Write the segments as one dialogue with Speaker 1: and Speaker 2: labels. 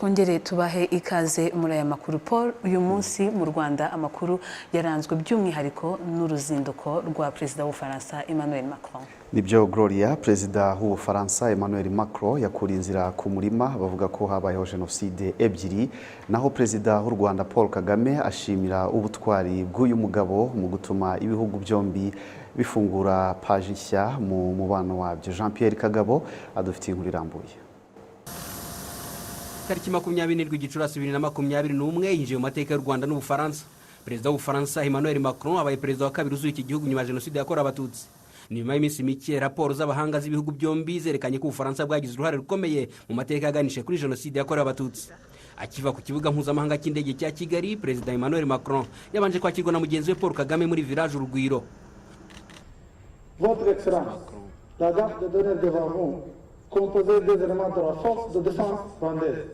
Speaker 1: twongere tubahe ikaze muri aya makuru. Paul, uyu munsi mu Rwanda amakuru yaranzwe by'umwihariko n'uruzinduko rwa Perezida w'Ubufaransa Emmanuel Macron.
Speaker 2: Nibyo Gloria, Perezida w'Ubufaransa Emmanuel Macron yakuriye inzira ku murima bavuga ko habayeho jenoside ebyiri, naho Perezida w'u Rwanda Paul Kagame ashimira ubutwari bw'uyu mugabo mu gutuma ibihugu byombi bifungura paji nshya mu mubano wabyo. Jean Pierre Kagabo adufitiye inkuru irambuye.
Speaker 3: Tariki 27 Gicurasi 2021 yinjiye mu mateka y'u Rwanda n'Ubufaransa. Perezida w'Ubufaransa Emmanuel Macron abaye perezida wa kabiri uzuye iki gihugu nyuma ya jenoside yakorewe Abatutsi. Nyuma y'iminsi mike raporo z'abahanga z'ibihugu byombi zerekanye ko Ubufaransa bwagize uruhare rukomeye mu mateka yaganishe kuri jenoside yakorewe Abatutsi. Akiva ku kibuga mpuzamahanga cy'indege cya Kigali, Perezida Emmanuel Macron yabanje kwakirwa na mugenzi we Paul Kagame muri village Urugwiro.
Speaker 4: Votre Excellence, la garde de donner devant vous, composée des éléments de la force de défense rwandaise,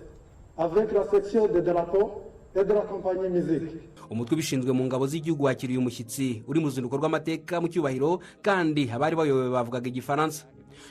Speaker 4: avec la section de drapeaux et de la compagnie musique.
Speaker 3: Umutwe bishinzwe mu ngabo z'igihugu wakiriye umushyitsi uri mu ruzinduko rw'amateka mu cyubahiro, kandi abari bayoboye bavugaga igifaransa.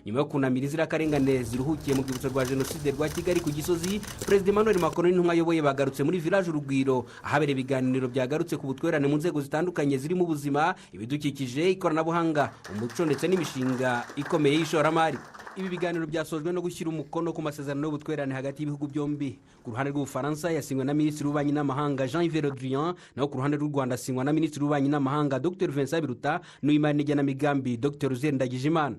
Speaker 3: Nyuma yo kunamira inzirakarengane ziruhukiye mu rwibutso rwa jenoside rwa Kigali ku Gisozi, Perezida Emmanuel Macron n'intumwa ayoboye bagarutse muri village Urugwiro ahabere ibiganiro byagarutse ku butwererane mu nzego zitandukanye zirimo ubuzima, ibidukikije, ikoranabuhanga, umuco ndetse n'imishinga ikomeye y'ishoramari. Ibi biganiro byasojwe no gushyira umukono ku masezerano y'ubutwererane hagati y'ibihugu byombi. Ku ruhande rw'Ubufaransa yasinywe na Minisitiri w'Ububanyi n'Amahanga Jean-Yves Le Drian, naho ku ruhande rw'u Rwanda asinywa na Minisitiri w'Ububanyi n'Amahanga Dr Vincent Biruta n'Uwimana n'Igenamigambi Dr Uzziel Ndagijimana.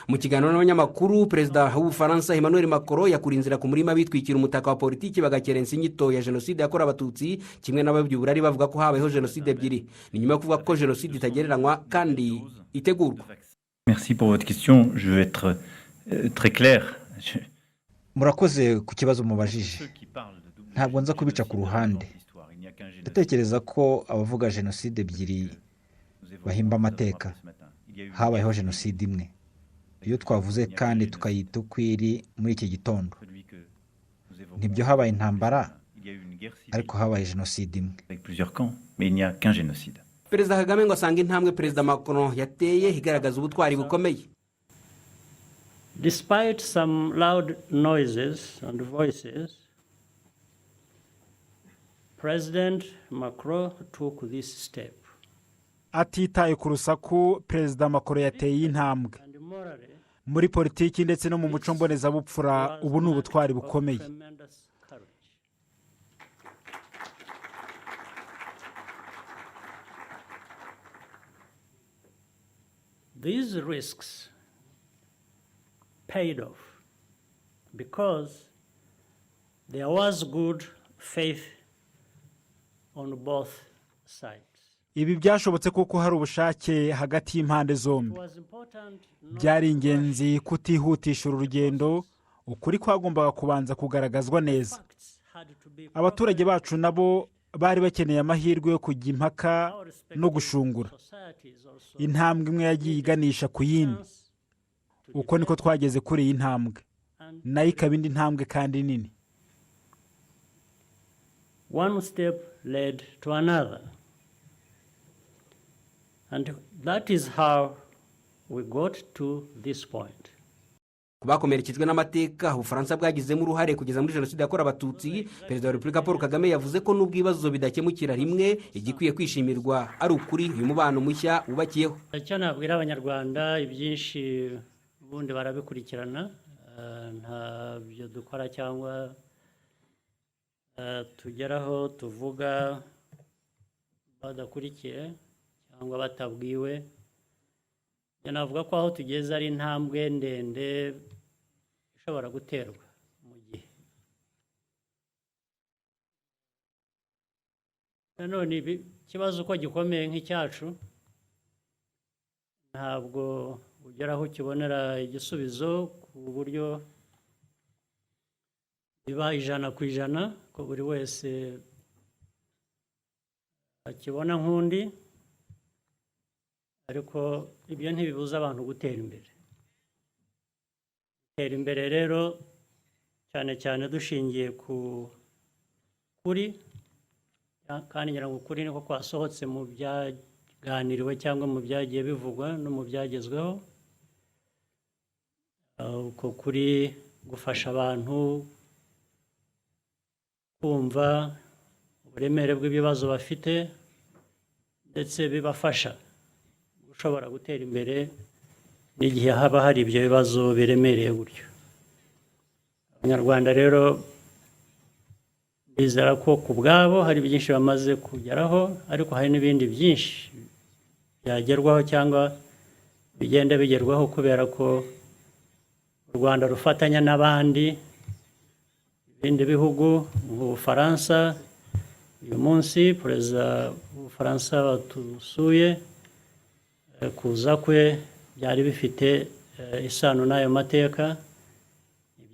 Speaker 3: Mu kiganiro n'abanyamakuru, Perezida w'Ubufaransa Emmanuel Macron yakuriye inzira ku murima bitwikira umutaka wa politiki bagakerensa inyito ya jenoside yakorewe Abatutsi, kimwe n'ababyuburari bavuga ko habayeho jenoside ebyiri. Ni nyuma yo kuvuga ko jenoside itagereranywa kandi itegurwa.
Speaker 5: Merci pour votre question. Je vais être très clair.
Speaker 6: Murakoze ku kibazo mubajije. Ntabwo nza kubica ku ruhande. Ndatekereza ko abavuga jenoside ebyiri bahimba amateka. Habayeho jenoside imwe. Iyo twavuze kandi tukayita uko iri muri iki gitondo. Nibyo habaye intambara, ariko habaye jenoside imwe.
Speaker 3: Perezida Kagame ngo asanga intambwe Perezida Macron yateye igaragaza ubutwari bukomeye.
Speaker 7: Despite some loud noises and voices, President Macron took this step.
Speaker 8: Atitaye ku rusaku, Perezida Macron yateye intambwe. Muri politiki ndetse no mu muco mbonezabupfura, ubu ni ubutwari bukomeye.
Speaker 7: These risks paid off because there was good faith on both sides.
Speaker 8: Ibi byashobotse kuko hari ubushake hagati y'impande zombi. Byari ingenzi kutihutisha urugendo, ukuri kwagombaga kubanza kugaragazwa neza. Abaturage bacu nabo bari bakeneye amahirwe yo kujya impaka no gushungura. Intambwe imwe yagiye iganisha ku yindi. Uko niko twageze kuri iyi ntambwe. Nayo ikaba indi ntambwe kandi nini.
Speaker 7: One step led to another. And that is how we got to this point.
Speaker 3: Kubakomerekejwe n'amateka Ubufaransa bwagizemo uruhare kugeza muri jenoside yakorewe Abatutsi, Perezida wa Repubulika Paul Kagame yavuze ko nubwo ibibazo bidakemukira rimwe, igikwiye kwishimirwa ari ukuri uyu mubano mushya ubakiyeho.
Speaker 7: Icyo nabwira abanyarwanda, ibyinshi ubundi barabikurikirana, ntabyo dukora cyangwa tugeraho tuvuga badakurikiye cyangwa batabwiwe. Navuga ko aho tugeze ari intambwe ndende ishobora guterwa mu gihe. Nanone ikibazo uko gikomeye nk'icyacu, ntabwo ugeraho ukibonera igisubizo ku buryo biba 100%, ko buri wese akibona nk'undi. Ariko ibyo ntibibuza abantu gutera imbere. Gutera imbere rero cyane cyane dushingiye ku kuri, kandi ngira ngo ukuri niko kwasohotse mu byaganiriwe cyangwa mu byagiye bivugwa no mu byagezweho. Uko kuri gufasha abantu kumva uburemere bw'ibibazo bafite ndetse bibafasha gushobora gutera imbere n'igihe haba hari ibyo bibazo biremereye gutyo. Abanyarwanda rero bizera ko ku bwabo hari byinshi bamaze kugeraho, ariko hari n'ibindi byinshi byagerwaho cyangwa bigenda bigerwaho kubera ko u Rwanda rufatanya n'abandi ibindi bihugu nk'Ubufaransa. Uyu munsi perezida w'Ubufaransa watusuye, kuza kwe byari bifite isano n'ayo mateka.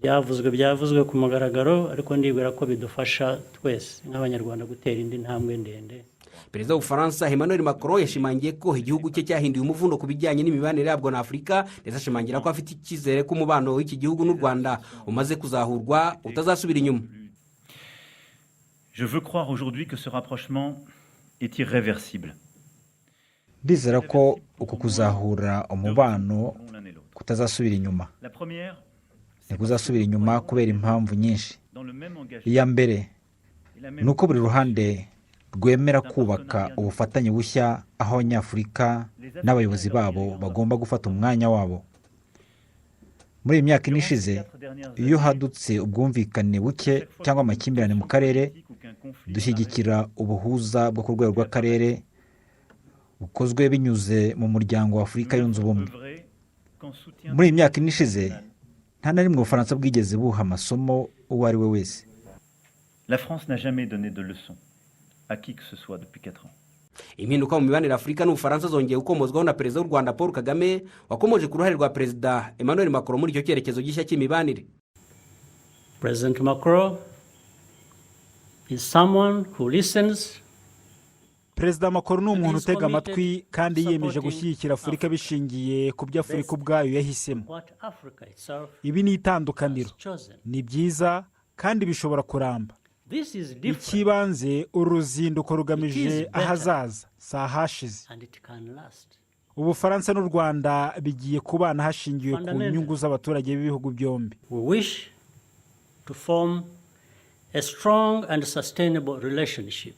Speaker 7: Byavuzwe ku mugaragaro, ariko ndibwira ko bidufasha twese nk'Abanyarwanda gutera indi ntambwe ndende.
Speaker 3: Perezida w'Ubufaransa Emmanuel Macron yashimangiye ko igihugu cye cyahinduye umuvundo ku bijyanye n'imibanire yabwo na Afurika, ndetse ashimangira ko afite icyizere ko umubano w'iki gihugu n'u Rwanda umaze kuzahurwa utazasubira inyuma.
Speaker 5: Je veux croire aujourd'hui que ce rapprochement est irréversible.
Speaker 6: Ndizera ko uku kuzahura umubano kutazasubira inyuma. Ntikuzasubira inyuma kubera impamvu nyinshi. Iya mbere ni uko buri ruhande rwemera kubaka ubufatanye bushya, aho Abanyafurika n'abayobozi babo bagomba gufata umwanya wabo. Muri iyi myaka ine ishize, iyo hadutse ubwumvikane buke cyangwa amakimbirane mu karere, dushyigikira ubuhuza bwo ku rwego rw'akarere bukozwe binyuze mu muryango wa Afurika yunze ubumwe. Muri iyi myaka ine ishize, nta na rimwe Ubufaransa bwigeze buha amasomo uwo ari we wese.
Speaker 5: La France n'a jamais donné de leçons à qui que ce soit depuis 4 ans.
Speaker 3: Impinduka mu mibanire Afurika n'Ubufaransa zongeye gukomozwaho na perezida w'u Rwanda Paul Kagame, wakomoje ku ruhare rwa perezida Emmanuel Macron muri icyo cyerekezo gishya cy'imibanire.
Speaker 7: President Macron is someone who listens.
Speaker 8: Perezida Macron ni umuntu utega amatwi kandi yiyemeje gushyigikira Afurika bishingiye ku byo Afurika ubwayo yahisemo. Ibi ni itandukaniro, ni byiza kandi bishobora kuramba. Ikibanze uruzinduko rugamije ahazaza, si ahashize. Ubufaransa n'u Rwanda bigiye kubana hashingiwe ku nyungu z'abaturage b'ibihugu byombi.
Speaker 7: We wish to form a strong and sustainable relationship.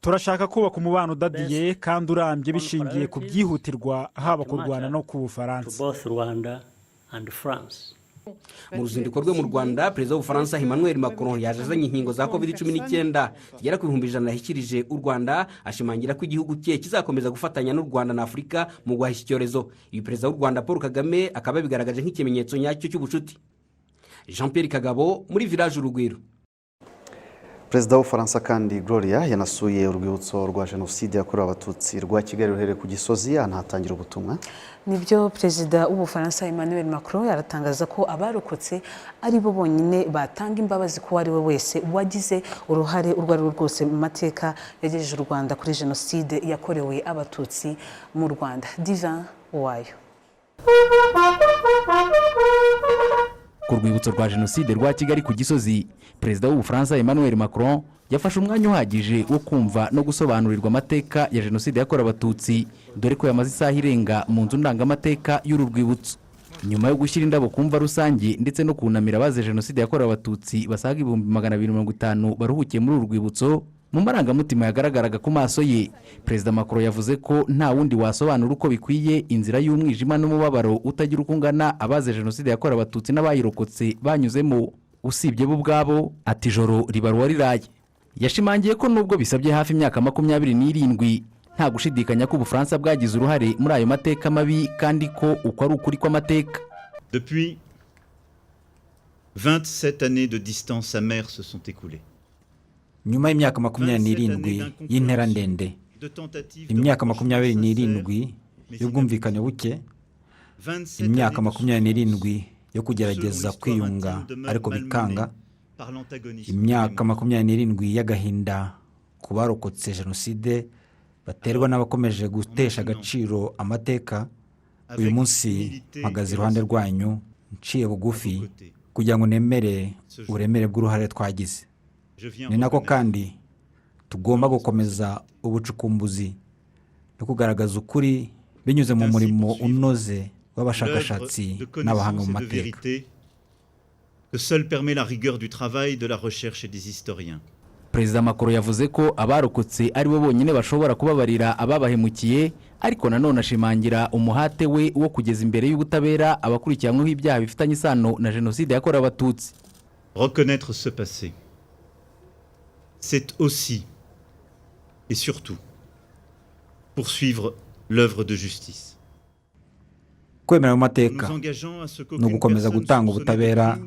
Speaker 8: Turashaka kubaka umubano udadiye kandi urambye bishingiye ku byihutirwa, haba ku Rwanda no ku Bufaransa.
Speaker 3: Mu ruzinduko rwe mu Rwanda, perezida w'Ubufaransa Emmanuel Macron yaje azanye inkingo za COVID-19 zigera ku 100,000 yashyikirije u Rwanda, ashimangira ko igihugu cye kizakomeza gufatanya n'u Rwanda na Afurika mu guhashya icyorezo. Ibi perezida w'u Rwanda Paul Kagame akaba bigaragaje nk'ikimenyetso nyacyo cy'ubucuti. Jean Pierre Kagabo muri Village Urugwiro.
Speaker 2: Perezida w'Ubufaransa kandi Gloria yanasuye urwibutso rwa Jenoside yakorewe Abatutsi rwa Kigali ruherereye ku Gisozi, anahatangira ubutumwa.
Speaker 1: Nibyo perezida w'Ubufaransa Emmanuel Macron yaratangaza ko abarokotse ari bo bonyine batanga imbabazi ko ari we wese wagize uruhare urwo ari rwo rwose mu mateka yagejeje u Rwanda kuri Jenoside yakorewe Abatutsi mu Rwanda. Divin Uwayo.
Speaker 9: Ku rwibutso rwa Jenoside rwa Kigali ku Gisozi, perezida w'Ubufaransa Emmanuel Macron yafashe umwanya uhagije wo kumva no gusobanurirwa amateka ya Jenoside yakorewe Abatutsi, dore ko yamaze isaha irenga mu nzu ndangamateka y'uru rwibutso. Nyuma yo gushyira indabo kumva rusange ndetse no kunamira abazize Jenoside yakorewe Abatutsi basaga 250 baruhukiye muri uru rwibutso, mu marangamutima yagaragaraga ku maso ye, perezida Macron yavuze ko nta wundi wasobanura uko bikwiye inzira y'umwijima n'umubabaro utagira uko ungana abazize Jenoside yakorewe Abatutsi n'abayirokotse banyuzemo, usibye bo ubwabo. Ati ijoro ribaruwa riraye. Yashimangiye ko nubwo bisabye hafi imyaka 27 nta gushidikanya ko Ubufaransa bwagize uruhare muri ayo mateka mabi, kandi ko uko ari ukuri kw'amateka.
Speaker 10: Depuis 27 années de distance amère se sont écoulées.
Speaker 6: Nyuma y'imyaka 27 y'intera ndende, imyaka 27 y'ubwumvikane buke, imyaka 27 yo kugerageza kwiyunga ariko bikanga, imyaka 27 y'agahinda ku barokotse Jenoside baterwa n'abakomeje gutesha agaciro amateka. Uyu munsi mpagaze iruhande rwanyu nciye bugufi kugira ngo nemere uremere bw'uruhare twagize. Ni nako kandi tugomba gukomeza ubucukumbuzi no kugaragaza ukuri binyuze mu murimo unoze w'abashakashatsi n'abahanga mu mateka.
Speaker 10: Que seul permet la rigueur du travail de la recherche et des historiens.
Speaker 9: perezida Macron yavuze ko abarokotse ari bo bonyine bashobora kubabarira ababahemukiye, ariko nanone ashimangira umuhate we wo kugeza imbere y'ubutabera abakurikiranyweho ibyaha bifitanye isano na jenoside yakorewe abatutsi.
Speaker 10: Reconnaître ce passé, c'est aussi et surtout poursuivre l'œuvre de justice.
Speaker 6: Kwemera amateka no gukomeza gutanga ubutabera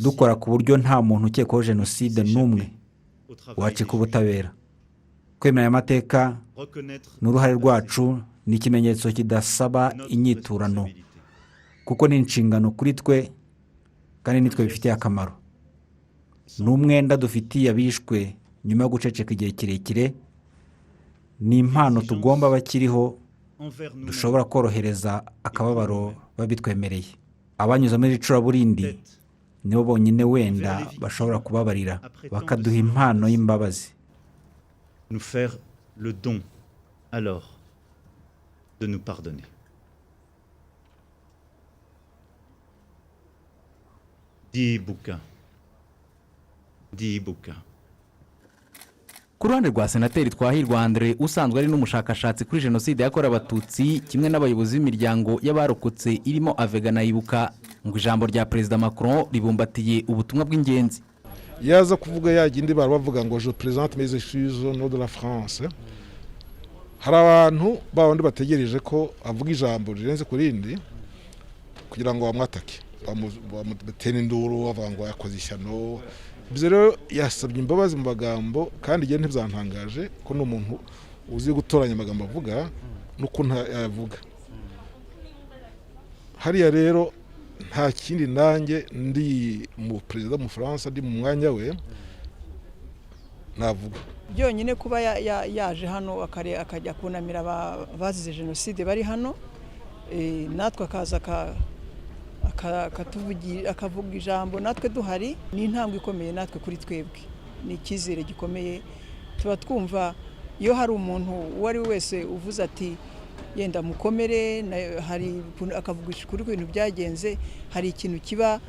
Speaker 6: dukora ku buryo nta muntu ukekwaho jenoside n'umwe wacika ubutabera. Kwemera amateka n'uruhare rwacu ni ikimenyetso kidasaba inyiturano, kuko ni inshingano kuri twe kandi nitwe bifitiye akamaro. N'umwenda dufitiye abishwe nyuma yo guceceka igihe kirekire, ni impano tugomba bakiriho dushobora korohereza akababaro babitwemereye. Abanyuze muri icuraburindi nibo bonyine wenda bashobora kubabarira bakaduha impano y'imbabazi.
Speaker 10: Nous faire le don alors de nous pardonner. Dit Bouka.
Speaker 9: Ku ruhande rwa senateri Twahirwa Andre usanzwe ari n'umushakashatsi kuri jenoside yakorewe abatutsi kimwe n'abayobozi b'imiryango y'abarokotse irimo Avega na Ibuka, ngo ijambo rya perezida Macron ribumbatiye ubutumwa bw'ingenzi.
Speaker 11: Yaza kuvuga yagindi bavuga ngo je présente mes excuses au nom de la France. Hari abantu bawundi bategereje ko avuga ijambo rirenze kurindi kugira ngo bamwatake, bamutera induru, bavuga ngo yakoze ishyano. Ibyo rero yasabye imbabazi mu magambo, kandi igihe ntibyantangaje ko n'umuntu uzi gutoranya amagambo avuga n'ukuntu yavuga. Hariya rero nta kindi nanjye ndi mu perezida mu France, ndi mu mwanya we navuga.
Speaker 12: Byonyine kuba yaje hano akajya kunamira abazize jenoside bari hano, natwe akaza akavuga ijambo natwe duhari, ni intambwe ikomeye natwe kuri twebwe, ni icyizere gikomeye. Tuba twumva iyo hari umuntu uwo ari we wese uvuze ati yenda mukomere, hari akavuga kuri ibintu byagenze, hari ikintu kiba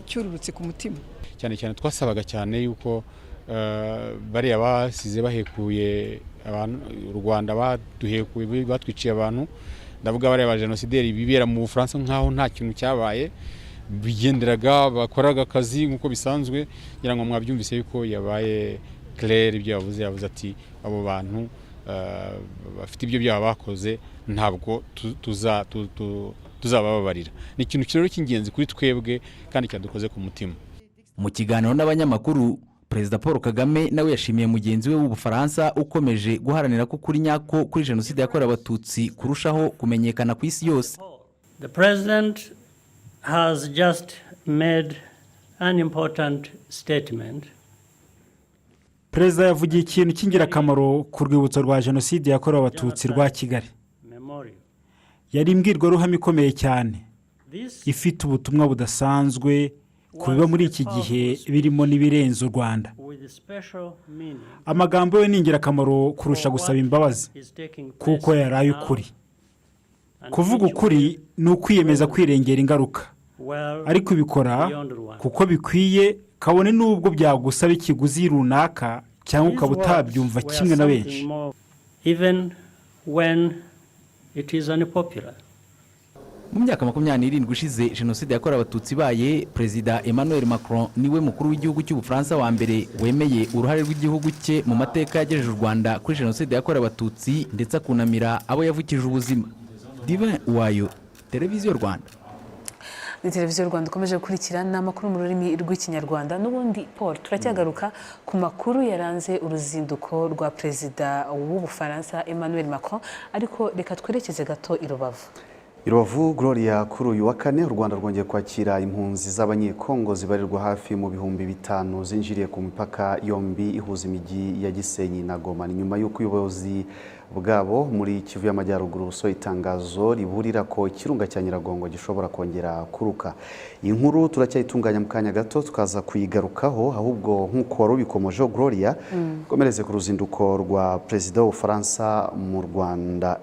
Speaker 12: cyururutse ku mutima.
Speaker 13: Cyane cyane twasabaga cyane yuko bariya basize bahekuye abantu, u Rwanda baduhekuye batwiciye abantu, ndavuga bariya ba genosideri bibera mu Bufaransa nkaho nta kintu cyabaye, bigenderaga bakoraga akazi nk'uko bisanzwe. Ngira ngo mwabyumvise yuko yabaye clair ibyo yavuze ati abo bantu bafite ibyo byaha bakoze ntabwo tuzababarira. Ni ikintu kirero cy'ingenzi kuri twebwe kandi cyadukoze ku mutima.
Speaker 9: Mu kiganiro n'abanyamakuru, Perezida Paul Kagame nawe yashimiye mugenzi we w'Ubufaransa ukomeje guharanira ko kuri nyako kuri jenoside yakorewe abatutsi kurushaho kumenyekana ku isi yose.
Speaker 7: The president has just made an important statement.
Speaker 8: Perezida yavugiye ikintu cy'ingirakamaro ku rwibutso rwa jenoside yakorewe abatutsi rwa Kigali. Yari imbwirwaruhame ikomeye cyane, ifite ubutumwa budasanzwe kubiba muri iki gihe birimo n'ibirenze u Rwanda. Amagambo ye ni ingirakamaro kurusha gusaba imbabazi, kuko yaraye ukuri. Kuvuga ukuri ni ukwiyemeza kwirengera ingaruka, ariko ubikora kuko bikwiye, kabone n'ubwo byagusaba ikiguzi runaka cyangwa ukaba utabyumva kimwe na benshi.
Speaker 7: Even when it is unpopular.
Speaker 9: Mu myaka 27 ishize jenoside yakorewe abatutsi baye, Perezida Emmanuel Macron niwe mukuru w'igihugu cy'Ubufaransa wa mbere wemeye uruhare rw'igihugu cye mu mateka yagejeje u Rwanda kuri jenoside yakorewe abatutsi, ndetse akunamira abo yavukije ubuzima. Divin Uwayo, Televiziyo Rwanda.
Speaker 1: Ni Televiziyo Rwanda ukomeje gukurikirana amakuru mu rurimi rw'ikinyarwanda. N'ubundi Paul, turacyagaruka ku makuru yaranze uruzinduko rwa Perezida w'Ubufaransa Emmanuel Macron, ariko reka twerekeze gato i Rubavu.
Speaker 2: Rubavu, Gloria, kuri uyu wa kane u Rwanda rwongeye kwakira impunzi z'abanyekongo zibarirwa hafi mu bihumbi 5 zinjiriye ku mipaka yombi ihuza imijyi ya Gisenyi na Goma. Ni nyuma y'uko ubuyobozi bwabo muri Kivu y'Amajyaruguru so itangazo riburira ko ikirunga cya Nyiragongo gishobora kongera kuruka. Iyi nkuru turacyayitunganya mu kanya gato tukaza kuyigarukaho, ahubwo nk'uko wari ubikomojeho Gloria, komereze ku ruzinduko rwa Perezida w'Ubufaransa mu Rwanda.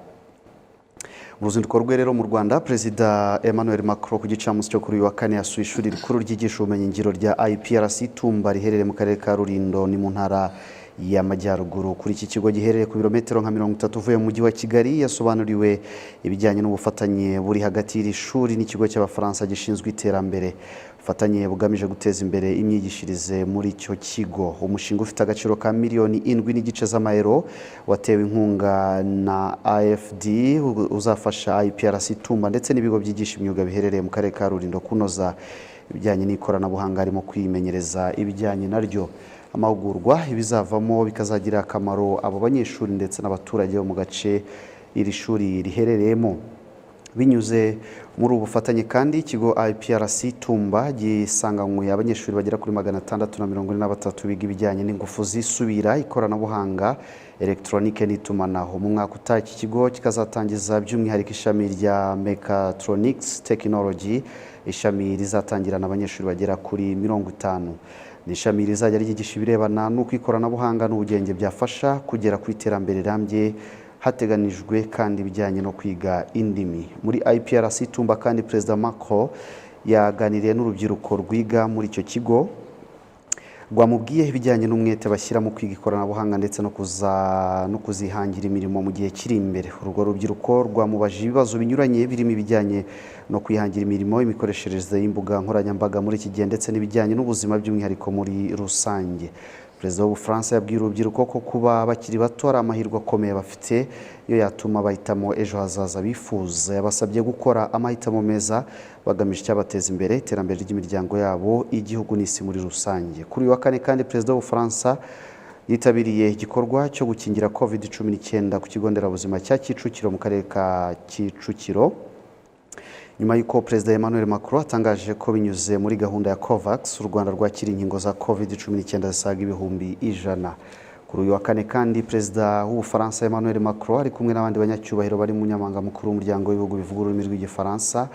Speaker 2: mu ruzinduko rwe rero mu Rwanda Perezida Emmanuel Macron ku gicamunsi cyo kuri uyu wa kane yasuye ishuri rikuru ryigisha ubumenyingiro rya IPRC Tumba riherereye mu karere ka Rulindo ni mu ntara y'Amajyaruguru. Kuri iki kigo giherereye ku birometero nka 30 uvuye mu mujyi wa Kigali, yasobanuriwe ibijyanye n'ubufatanye buri hagati y'iri shuri n'ikigo cy'Abafaransa gishinzwe iterambere. Ubufatanye bugamije guteza imbere imyigishirize muri icyo kigo. Umushinga ufite agaciro ka miliyoni 7.5 z'amayero watewe inkunga na AFD uzafasha IPRC Tumba ndetse n'ibigo byigisha imyuga biherereye mu karere ka Rulindo kunoza ibijyanye n'ikoranabuhanga harimo kwimenyereza ibijyanye naryo. Amahugurwa ibizavamo bikazagira akamaro abo banyeshuri ndetse n'abaturage bo mu gace iri shuri riherereyemo. Binyuze muri ubu bufatanye kandi ikigo IPRC Tumba gisanganywe abanyeshuri bagera kuri 643 biga ibijyanye n'ingufu zisubira, ikoranabuhanga, electronique n'itumanaho. Mu mwaka utaha iki kigo kikazatangiza by'umwihariko ishami rya Mechatronics Technology, ishami rizatangirana abanyeshuri bagera kuri 50. Ni ishami rizajya ryigisha ibirebana n'uko ikoranabuhanga n'ubugenge byafasha kugera ku iterambere rirambye, hateganijwe kandi bijyanye no kwiga indimi. Muri IPRC Tumba kandi Perezida Macron yaganiriye n'urubyiruko rwiga muri icyo kigo, rwamubwiye ibijyanye n'umwete bashyira mu kwiga ikoranabuhanga ndetse no kuzihangira imirimo mu gihe kiri imbere. Urwo rubyiruko rwamubajije ibibazo binyuranye birimo ibijyanye no kwihangira imirimo, imikoreshereze y'imbuga nkoranyambaga muri iki gihe ndetse n'ibijyanye n'ubuzima by'umwihariko muri rusange. Perezida w'Ubufaransa yabwiye urubyiruko ko kuba bakiri bato ari amahirwe akomeye bafite yo yatuma bahitamo ejo hazaza bifuza. Yabasabye gukora amahitamo meza bagamije icyabateza imbere, iterambere ry'imiryango yabo, igihugu n'isi muri rusange. Kuri uyu wa kane kandi Perezida w'Ubufaransa yitabiriye igikorwa cyo gukingira COVID-19 ku kigo nderabuzima cya Kicukiro mu karere ka Kicukiro, nyuma y'uko Perezida Emmanuel Macron atangaje ko binyuze muri gahunda ya COVAX u Rwanda rwakira inkingo za COVID-19 zisaga 100,000. Kuri uyu wa kane kandi Perezida w'Ubufaransa Emmanuel Macron ari kumwe n'abandi banyacyubahiro bari mu nyamanga mukuru w'umuryango w'ibihugu bivuga ururimi rw'igifaransa,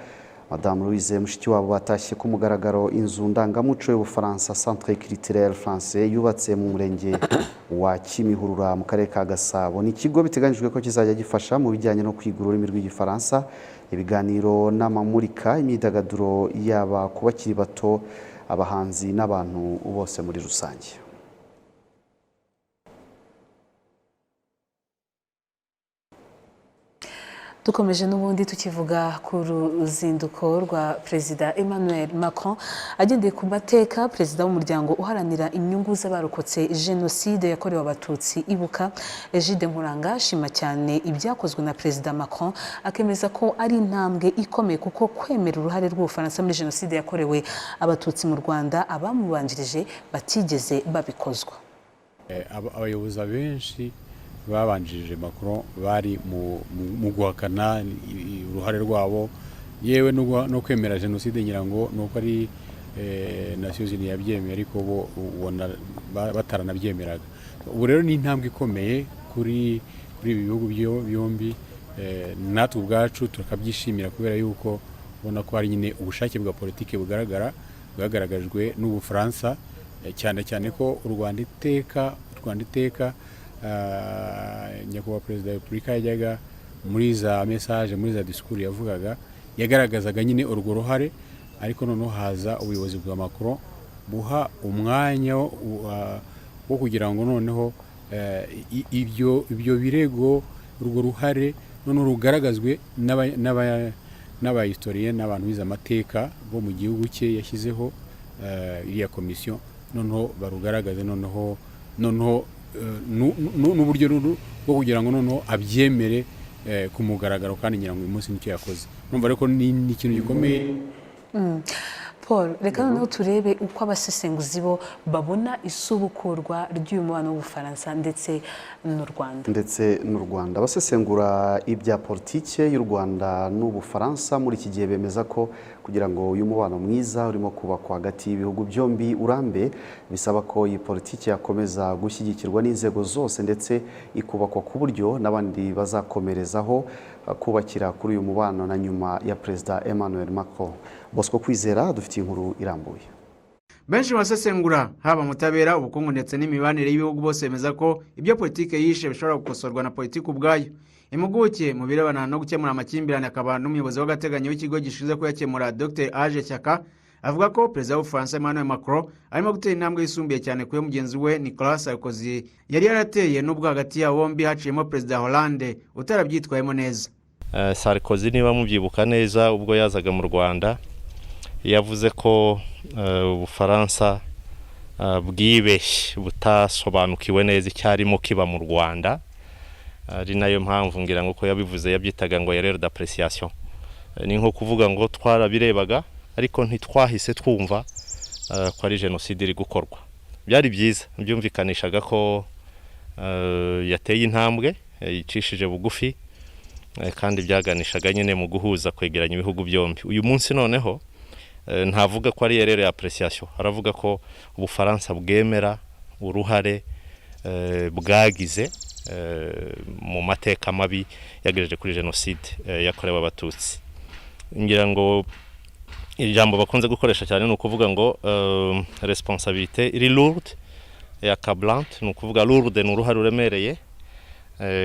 Speaker 2: Madame Louise Mushikiwabo, batashye ku mugaragaro inzu ndangamuco y'Ubufaransa Centre Culturel Français yubatse mu murenge wa Kimihurura mu karere ka Gasabo. Ni ikigo biteganyijwe ko kizajya gifasha mu bijyanye no kwiga ururimi rw'igifaransa, ibiganiro n'amamurika, imyidagaduro yaba ku bakiri bato, abahanzi n'abantu bose muri rusange.
Speaker 1: Dukomeje n'ubundi tukivuga ku ruzinduko rwa Perezida Emmanuel Macron agendeye ku mateka, Perezida w'umuryango uharanira inyungu z'abarokotse Jenoside yakorewe Abatutsi Ibuka, Egide Nkuranga, ashima cyane ibyakozwe na Perezida Macron, akemeza ko ari intambwe ikomeye kuko kwemera uruhare rw'Ubufaransa muri Jenoside yakorewe Abatutsi mu Rwanda abamubanjirije batigeze babikozwa.
Speaker 13: Abayobozi benshi babanjirije Macron bari mu guhakana uruhare rwabo, yewe no kwemera Jenoside nyirango nuko ari Nations Unies yabyemeye ariko bo ubona bataranabyemeraga. Ubu rero ni intambwe ikomeye kuri ibi bihugu byombi, natwe ubwacu tukabyishimira kubera yuko ubona ko hari nyine ubushake bwa politiki bwagaragajwe n'Ubufaransa, cyane cyane ko u Rwanda iteka nyakubahwa Perezida wa Repubulika yajyaga muri za message, muri za discours yavugaga, yagaragazaga nyine urwo ruhare, ariko noneho haza ubuyobozi bwa Macron buha umwanya wo kugira ngo noneho ibyo birego, urwo ruhare noneho rugaragazwe n'abahistorien n'abantu bize amateka bo mu gihugu cye yashyizeho iriya komisiyo, noneho barugaragaze noneho n'uburyo bwo kugira ngo noneho abyemere ku mugaragaro, kandi ngira ngo uyu munsi nicyo yakoze. Numva reko ni ikintu gikomeye.
Speaker 1: Paul, reka noneho turebe uko abasesenguzi bo babona isubukurwa ry'umubano w'Ubufaransa ndetse n'u Rwanda. Abasesengura ibya politike y'u Rwanda n'Ubufaransa muri iki gihe bemeza ko kugira ngo uyu mubano mwiza urimo kubakwa hagati y'ibihugu byombi urambe, bisaba ko iyi politiki yakomeza gushyigikirwa n'inzego zose ndetse ikubakwa ku buryo n'abandi bazakomerezaho kubakira kuri uyu mubano na nyuma ya Perezida Emmanuel Macron. Bosco Kwizera dufite inkuru irambuye.
Speaker 14: Benshi basesengura haba mutabera, ubukungu ndetse n'imibanire y'ibihugu bose bemeza ko ibyo politike yishe bishobora gukosorwa na politiki ubwayo. impuguke mu birebana no gukemura amakimbirane akaba n'umuyobozi w'agateganyo w'ikigo gishinzwe kuyakemura Dr Age Shyaka avuga ko perezida w'Ubufaransa Emmanuel Macron arimo gutera intambwe yisumbuye cyane kuyo mugenzi we Nicolas Sarkozy yari yarateye n'ubwo hagati ya bombi haciyemo perezida Hollande utarabyitwayemo neza.
Speaker 15: Sarkozy niba mubyibuka neza ubwo yazaga mu Rwanda yavuze ko Ubufaransa bwibeshye butasobanukiwe neza icyarimo kiba mu Rwanda, ari nayo mpamvu ngira ngo ko yabivuze yabyitaga ngo erreur d'appréciation. Ni nko kuvuga ngo twarabirebaga ariko ntitwahise twumva ko ari jenoside iri gukorwa. Byari byiza byumvikanishaga ko yateye intambwe yicishije bugufi kandi byaganishaga nyine mu guhuza kwegeranya ibihugu byombi. Uyu munsi noneho ntavuga ko ari erreur d'appréciation, aravuga ko Ubufaransa bwemera uruhare bwagize mu mateka mabi yagejeje kuri jenoside yakorewe abatutsi. Ngira ngo ijambo bakunze gukoresha cyane ni ukuvuga ngo responsabilité iri lourde et accablante, ni ukuvuga lourde ni uruhare ruremereye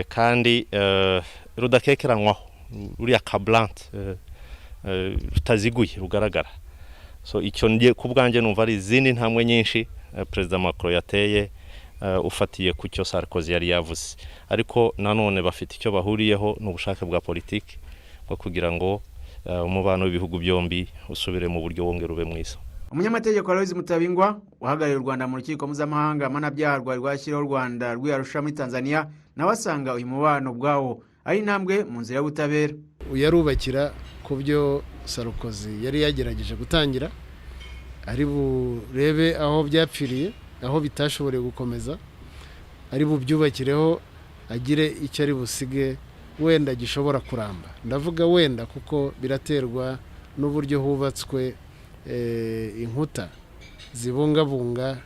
Speaker 15: kandi rudakekeranywaho, ruri accablante rutaziguye rugaragara. So icyo ngiye ku bwanjye numva ari izindi ntambwe nyinshi perezida Macron yateye ufatiye ku cyo Sarkozy yari yavuze, ariko nanone bafite icyo bahuriyeho n'ubushake bwa politiki bwo kugira ngo umubano w'ibihugu byombi usubire mu buryo wongera ube mwiza.
Speaker 14: Umunyamategeko Aloys Mutabingwa uhagarariye u Rwanda mu rukiko mpuzamahanga mpanabyaha rwashyiriweho u Rwanda rw'Arusha muri Tanzania nawe asanga uyu mubano bwawo ari intambwe mu nzira y'ubutabera.
Speaker 16: Uyarubakira ku byo Sarkozy yari yagerageje gutangira, ari burebe aho byapfiriye, aho bitashoboreye gukomeza, ari bubyubakireho agire icyo ari busige wenda gishobora kuramba. Ndavuga wenda kuko biraterwa n'uburyo hubatswe inkuta zibungabunga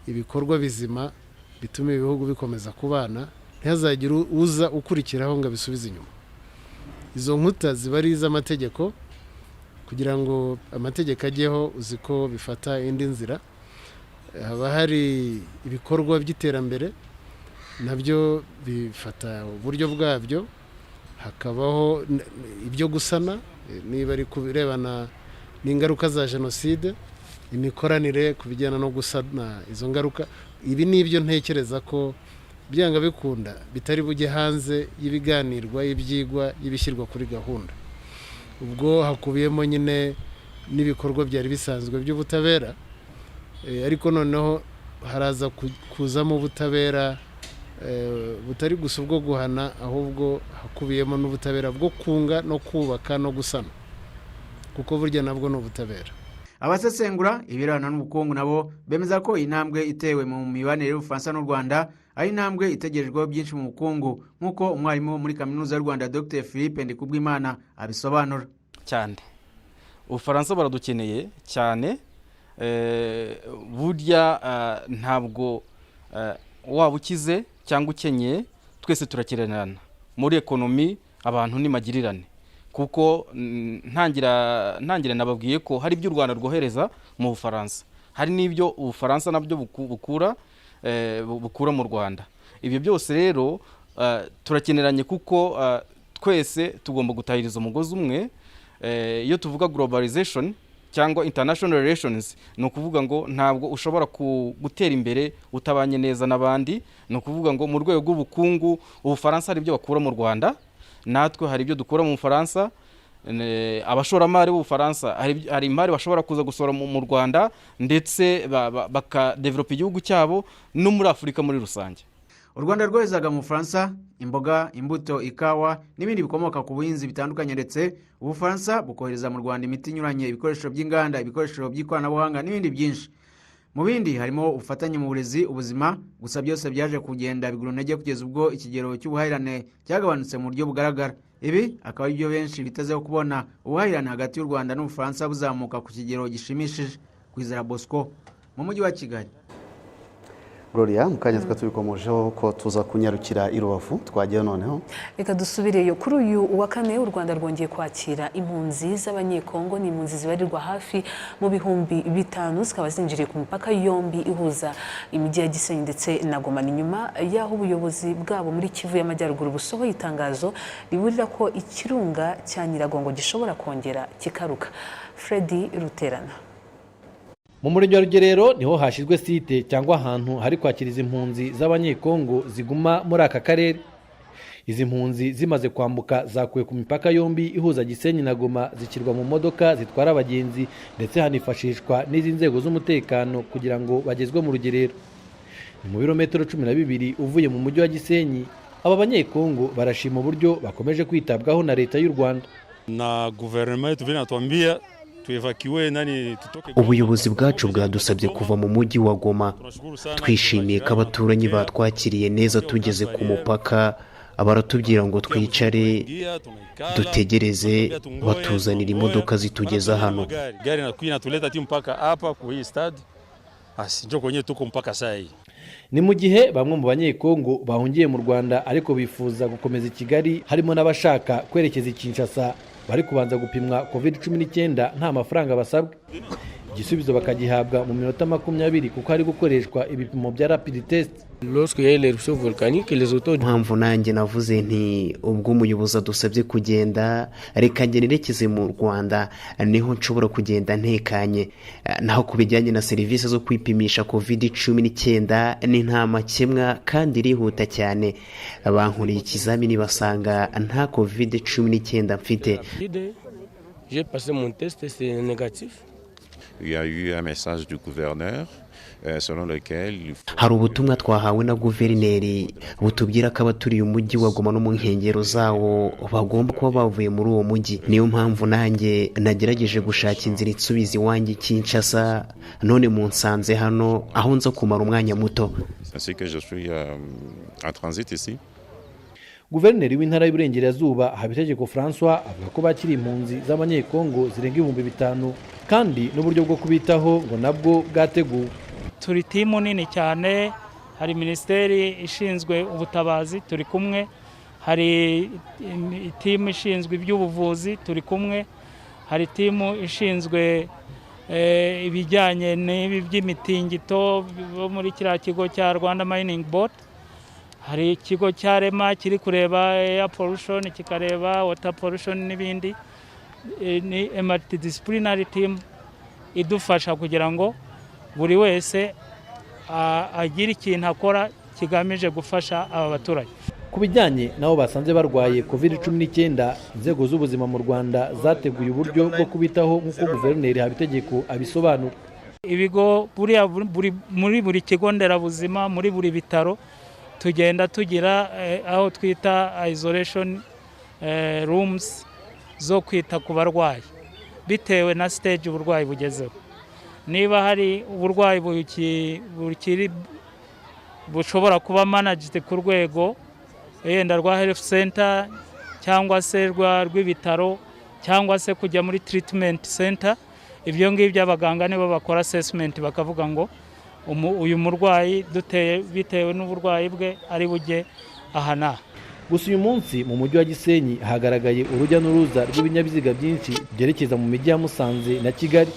Speaker 16: ibikorwa bizima bituma ibihugu bikomeza kubana, ntihazagire uza ukurikiraho ngo abisubize inyuma. Izo nkuta ziba ari iz'amategeko kugira ngo amategeko ajyeho, uzi ko bifata indi nzira. Haba hari ibikorwa by'iterambere nabyo bifata uburyo bwabyo, hakabaho ibyo gusana niba ari kubirebana n'ingaruka za jenoside, imikoranire ku bijyana no gusana izo ngaruka. Ibi ni ibyo ntekereza ko byanga bikunda bitari bujye hanze y'ibiganirwa, y'ibyigwa, y'ibishyirwa kuri gahunda. Ubwo hakubiyemo nyine n'ibikorwa byari bisanzwe by'ubutabera, ariko noneho haraza kuzamo ubutabera butari gusa ubwo guhana, ahubwo hakubiyemo n'ubutabera bwo kunga no kubaka no gusana, kuko burya nabwo ni ubutabera.
Speaker 14: Abasesengura ibirana n'ubukungu nabo bemeza ko intambwe itewe mu mibanire y'Ubufaransa n'u Rwanda ari intambwe itegerejweho byinshi mu bukungu, nk'uko umwarimu muri kaminuza y'u Rwanda Dr Philippe Ndikubwimana abisobanura.
Speaker 17: Cyane Ubufaransa baradukeneye cyane, burya ntabwo waba ukize cyangwa ukenyeye, twese turakiranirana muri ekonomi. Abantu ni magirirane, kuko ntangira nababwiye ko hari ibyo u Rwanda rwohereza mu Bufaransa, hari n'ibyo Ubufaransa nabyo bukura mu Rwanda. Ibyo byose rero turakeneranye, kuko twese tugomba gutahiriza umugozi umwe. Iyo tuvuga globalization cyangwa international relations, ni ukuvuga ngo ntabwo ushobora gutera imbere utabanye neza n'abandi. Ni ukuvuga ngo mu rwego rw'ubukungu Ubufaransa hari ibyo bakura mu Rwanda, natwe hari ibyo dukura mu Bufaransa. Abashoramari b'Ubufaransa hari imari bashobora kuza gusora mu Rwanda, ndetse bakadevelopa igihugu cyabo no muri Afurika muri rusange.
Speaker 14: U Rwanda rwohezaga mu Bufaransa imboga, imbuto, ikawa n'ibindi bikomoka ku buhinzi bitandukanye, ndetse Ubufaransa bukohereza mu Rwanda imiti inyuranye, ibikoresho by'inganda, ibikoresho by'ikoranabuhanga n'ibindi byinshi. Mu bindi harimo ubufatanye mu burezi, ubuzima. Gusa byose byaje kugenda bigura intege kugeza ubwo ikigero cy'ubuhahirane cyagabanutse mu buryo bugaragara. Ibi akaba ari byo benshi bitezeho kubona ubuhahirane hagati y'u Rwanda n'Ubufaransa buzamuka ku kigero gishimishije. Kwizera Bosco mu mujyi wa Kigali.
Speaker 2: Gloria mu kanya twa tubikomojeho ko tuza kunyarukira i Rubavu twagiye noneho
Speaker 1: reka dusubireyo kuri uyu wa kane u Rwanda rwongeye kwakira impunzi z'abanyekongo ni impunzi zibarirwa hafi mu bihumbi 5 zikaba zinjiriye ku mipaka yombi ihuza imijyi ya Gisenyi ndetse na Goma. Ni nyuma y'aho ubuyobozi bwabo muri Kivu y'Amajyaruguru busohoye itangazo riburira ko ikirunga cya Nyiragongo gishobora kongera kikaruka. Freddy Ruterana.
Speaker 18: Mu murenge wa Rugerero niho hashyizwe site cyangwa ahantu hari kwakiriza impunzi z'abanyekongo ziguma muri aka karere. Izi mpunzi zimaze kwambuka zakuwe ku mipaka yombi ihuza Gisenyi na Goma zikirwa mu modoka zitwara abagenzi ndetse hanifashishwa n'izi nzego z'umutekano kugira ngo bagezwe mu Rugerero. Ni mu birometero 12 uvuye mu mujyi wa Gisenyi. Aba banyekongo barashima uburyo bakomeje kwitabwaho na leta y'u Rwanda.
Speaker 19: Na guverinoma tuvinatuambia
Speaker 20: ubuyobozi bwacu bwadusabye kuva mu mujyi wa Goma. Twishimiye ko abaturanyi batwakiriye neza tugeze ku mupaka, abaratubwira ngo twicare dutegereze batuzanira imodoka zitugeza hano.
Speaker 18: Ni mu gihe bamwe mu banyekongo bahungiye mu Rwanda ariko bifuza gukomeza i Kigali, harimo n'abashaka kwerekeza i Kinshasa bari kubanza gupimwa COVID-19 nta mafaranga basabwa. Igisubizo bakagihabwa mu minota 20 kuko hari gukoreshwa ibipimo bya rapid test.
Speaker 20: Mpamvu nanjye navuze nti ubwo umuyobozi adusabye kugenda reka njye nerekeze mu Rwanda niho nshobora kugenda ntekanye. Naho kubijyanye na serivisi zo kwipimisha COVID-19 ni nta makemwa kandi irihuta cyane. Bankuriye ikizamini basanga nta COVID-19 mfite.
Speaker 21: J'ai passé mon test, c'est négatif.
Speaker 22: Il y a eu un message du gouverneur selon lequel
Speaker 20: hari ubutumwa twahawe na guverineri butubwira ko abaturiye umujyi wa Goma no mu nkengero zawo bagomba kuba bavuye muri uwo mujyi. Niyo mpamvu nanjye nagerageje gushaka inzira itsubiza iwanjye Kinshasa, none munsanze hano aho nza kumara umwanya muto.
Speaker 22: C'est que je suis en transit ici.
Speaker 18: Guverineri w'intara y'Iburengerazuba Habitegeko François avuga ko bakiri impunzi z'abanyekongo zirenga 5,000 kandi n'uburyo bwo kubitaho ngo nabwo bwateguwe.
Speaker 23: Turi timu nini cyane, hari ministeri ishinzwe ubutabazi turi kumwe, hari timu ishinzwe iby'ubuvuzi turi kumwe, hari timu ishinzwe ibijyanye n'ibi by'imitingito muri kiriya kigo cya Rwanda Mining Board, hari ikigo cya Rema kiri kureba air pollution kikareba water pollution n'ibindi. Ni multidisciplinary team idufasha kugira ngo buri wese agira ikintu akora kigamije gufasha aba baturage.
Speaker 18: Ku bijyanye nabo basanze barwaye COVID-19, inzego z'ubuzima mu Rwanda zateguye uburyo bwo kubitaho nk'uko guverineri Habitegeko abisobanura.
Speaker 23: Ibigo muri buri kigo nderabuzima, muri buri bitaro tugenda tugira aho twita isolation rooms zo kwita ku barwayi bitewe na stage uburwayi bugezeho. Niba hari uburwayi bukiri bushobora kuba managed ku rwego yenda rwa health center cyangwa se rw'ibitaro cyangwa se kujya muri treatment center, ibyo ngibyo abaganga nibo bakora assessment bakavuga ngo uyu murwayi bitewe n'uburwayi bwe ari bujye aha n'aha.
Speaker 18: Gusa uyu munsi mu mujyi wa Gisenyi hagaragaye urujya n'uruza rw'ibinyabiziga byinshi byerekeza mu mijyi ya Musanze na Kigali,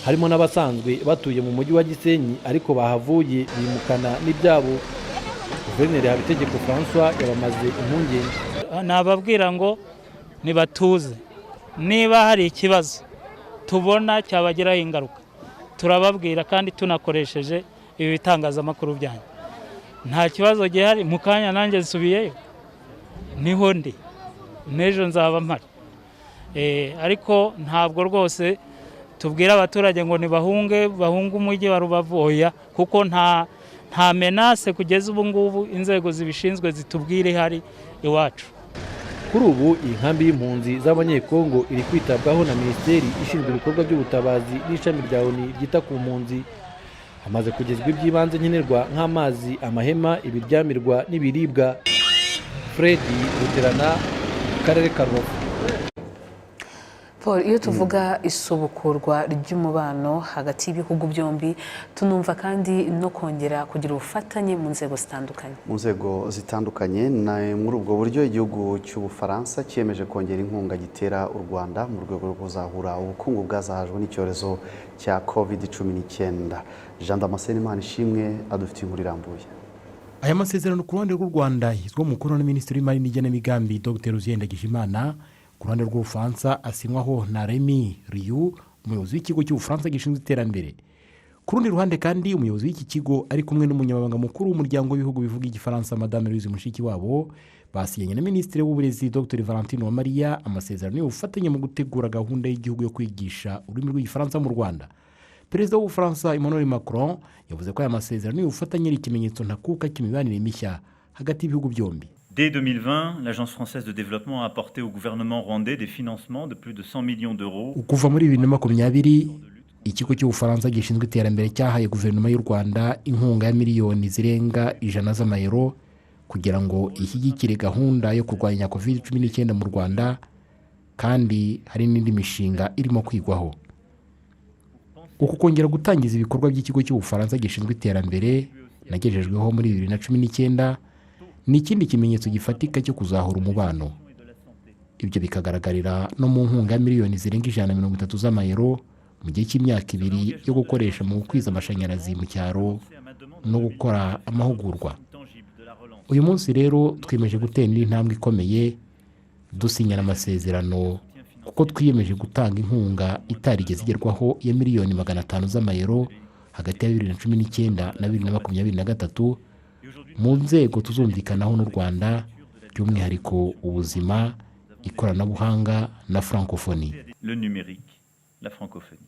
Speaker 18: harimo n'abasanzwe batuye mu mujyi wa Gisenyi ariko bahavuye bimukana n'ibyabo. Guverineri Habitegeko François yabamaze impungenge.
Speaker 23: Nababwira ngo nibatuze, niba hari ikibazo tubona cyabagiraho ingaruka turababwira kandi tunakoresheje ibi bitangazamakuru byanyu. Nta kibazo gihari, mu kanya nanjye nsubiyeyo niho ndi, n'ejo nzaba mpari. Ariko ntabwo rwose tubwira abaturage ngo nibahunge umujyi wa Rubavu, oya, kuko nta menace kugeza ubu ngubu inzego zibishinzwe zitubwire ihari iwacu.
Speaker 18: Kuri ubu iyi nkambi y'impunzi z'abanyekongo iri kwitabwaho na Minisiteri ishinzwe ibikorwa by'ubutabazi n'ishami rya ONU ryita ku mpunzi. Hamaze kugezwa iby'ibanze nkenerwa nk'amazi, amahema, ibiryamirwa n'ibiribwa. Freddy Ruterana, Karere ka Rubavu.
Speaker 1: Paul, iyo tuvuga isubukurwa ry'umubano hagati y'ibihugu byombi tunumva kandi no kongera kugira ubufatanye mu nzego
Speaker 2: zitandukanye muri ubwo buryo igihugu cy'Ubufaransa cyemeje kongera inkunga gitera u Rwanda mu rwego rwo kuzahura ubukungu bwazahajwe n'icyorezo cya COVID-19. Jean Damascene Manishimwe adufitiye inkuru irambuye.
Speaker 3: Aya masezerano ku ruhande rw'u Rwanda yizwe mu mukono na Minisitiri w'Imari n'Igenamigambi Dr Uziyendagijimana. Ku ruhande rw'Ubufaransa asinywaho na Remy Riou, umuyobozi w'ikigo cy'Ubufaransa gishinzwe iterambere. Ku rundi ruhande kandi umuyobozi w'iki kigo ari kumwe n'umunyamabanga mukuru w'umuryango w'ibihugu bivuga igifaransa Madame Louise Mushikiwabo basinyanye na Minisitiri w'Uburezi Dr Valentine Uwamariya amasezerano y'ubufatanye mu gutegura gahunda y'igihugu yo kwigisha ururimi rw'igifaransa mu Rwanda. Perezida w'Ubufaransa Emmanuel Macron yavuze ko aya masezerano y'ubufatanye ari ikimenyetso ntakuka cy'imibanire mishya hagati y'ibihugu byombi.
Speaker 4: Dès 2020, l'Agence française de développement a apporté au gouvernement rwandais des financements de plus de 100 millions d'euros.
Speaker 3: Kuva muri 2020, ikigo cy'Ubufaransa gishinzwe iterambere cyahaye guverinoma y'u Rwanda inkunga ya miliyoni zirenga 100 z'amayero kugira ngo ishyigikire gahunda yo kurwanya COVID-19 mu Rwanda, kandi hari n'indi mishinga irimo kwigwaho. Uku kongera gutangiza ibikorwa by'ikigo cy'Ubufaransa gishinzwe iterambere nagejejweho muri 2019 ni ikindi kimenyetso gifatika cyo kuzahura umubano. Ibyo bikagaragarira no mu nkunga ya miliyoni zirenga 130 z'amayero mu gihe cy'imyaka 2 yo gukoresha mu gukwiza amashanyarazi mu cyaro no gukora amahugurwa. Uyu munsi rero twiyemeje gutera indi ntambwe ikomeye dusinyana amasezerano kuko twiyemeje gutanga inkunga itarigeze igerwaho ya miliyoni 500 z'amayero hagati ya 2019 na 2023 mu nzego tuzumvikanaho n'u Rwanda, by'umwihariko ubuzima, ikoranabuhanga na francophonie.
Speaker 4: Le numérique, la francophonie.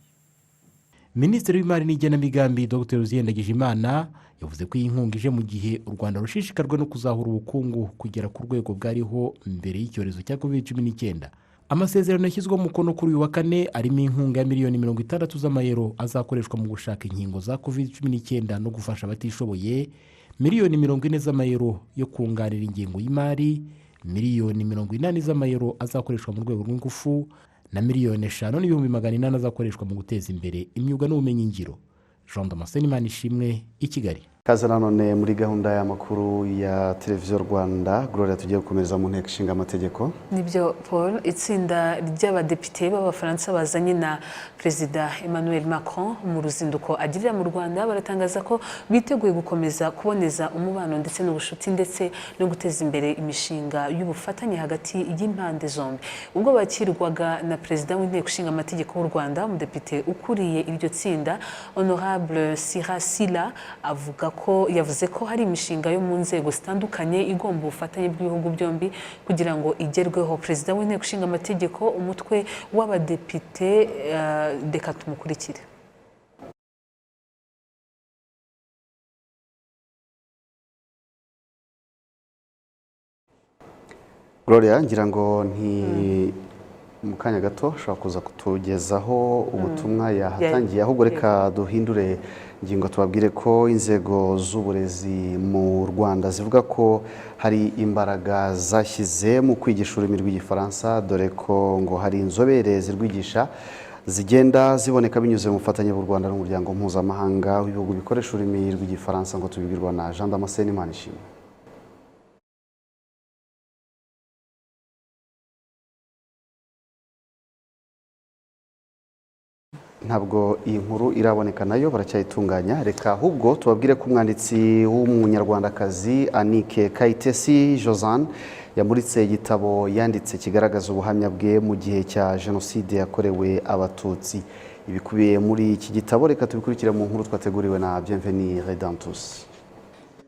Speaker 3: Minisitiri w'Imari n'Igenamigambi Dr Uziyendagijimana yavuze ko iyi nkunga ije mu gihe u Rwanda rushishikarwa no kuzahura ubukungu kugera ku rwego bwariho mbere y'icyorezo cya COVID-19. Amasezerano yashyizweho umukono kuri uyu wa kane arimo inkunga ya miliyoni 60 z'amayero azakoreshwa mu gushaka inkingo za COVID-19 no gufasha abatishoboye, miliyoni 40 z'amayero yo kunganira ingengo y'imari, miliyoni 80 z'amayero azakoreshwa mu rwego rw'ingufu na miliyoni 5,800 azakoreshwa mu guteza imbere imyuga n'ubumenyingiro. Jean Damascene Manishimwe, i Kigali.
Speaker 2: Kaza nanone muri gahunda y'amakuru ya Televiziyo Rwanda, Gloria tugiye gukomereza mu nteko ishinga amategeko.
Speaker 1: Nibyo Paul, itsinda ry'abadepite b'Abafaransa bazanye na Perezida Emmanuel Macron mu ruzinduko agirira mu Rwanda baratangaza ko biteguye gukomeza kuboneza umubano ndetse n'ubushuti ndetse no guteza imbere imishinga y'ubufatanye hagati y'impande zombi. Ubwo bakirwaga na Perezida w'inteko ishinga amategeko w'u Rwanda, umudepite ukuriye iryo tsinda Honorable Sirasila yavuze ko hari imishinga yo mu nzego zitandukanye igomba ubufatanye bw'ibihugu byombi kugira ngo igerweho. Perezida w'inteko ishinga amategeko umutwe w'abadepite reka tumukurikire.
Speaker 2: Gloria, ngira ngo mu kanya gato ushobora kuza kutugezaho ubutumwa yahatangiye, ahubwo reka duhindure ingingo tubabwire ko inzego z'uburezi mu Rwanda zivuga ko hari imbaraga zashyize mu kwigisha ururimi rw'igifaransa, dore ko ngo hari inzobere zirwigisha zigenda ziboneka binyuze mu bufatanye bw'u Rwanda n'umuryango mpuzamahanga w'ibihugu bikoresha ururimi rw'igifaransa, ngo tubibwirwa na Jean Damascene Manishimwe. Ntabwo iyi nkuru iraboneka nayo baracyayitunganya, reka ahubwo tubabwire ko umwanditsi w'umunyarwandakazi Annick Kayitesi Josiane yamuritse igitabo yanditse kigaragaza ubuhamya bwe mu gihe cya Jenoside yakorewe Abatutsi. Ibikubiye muri iki gitabo reka tubikurikire mu nkuru twateguriwe na Bienvenue Redentus.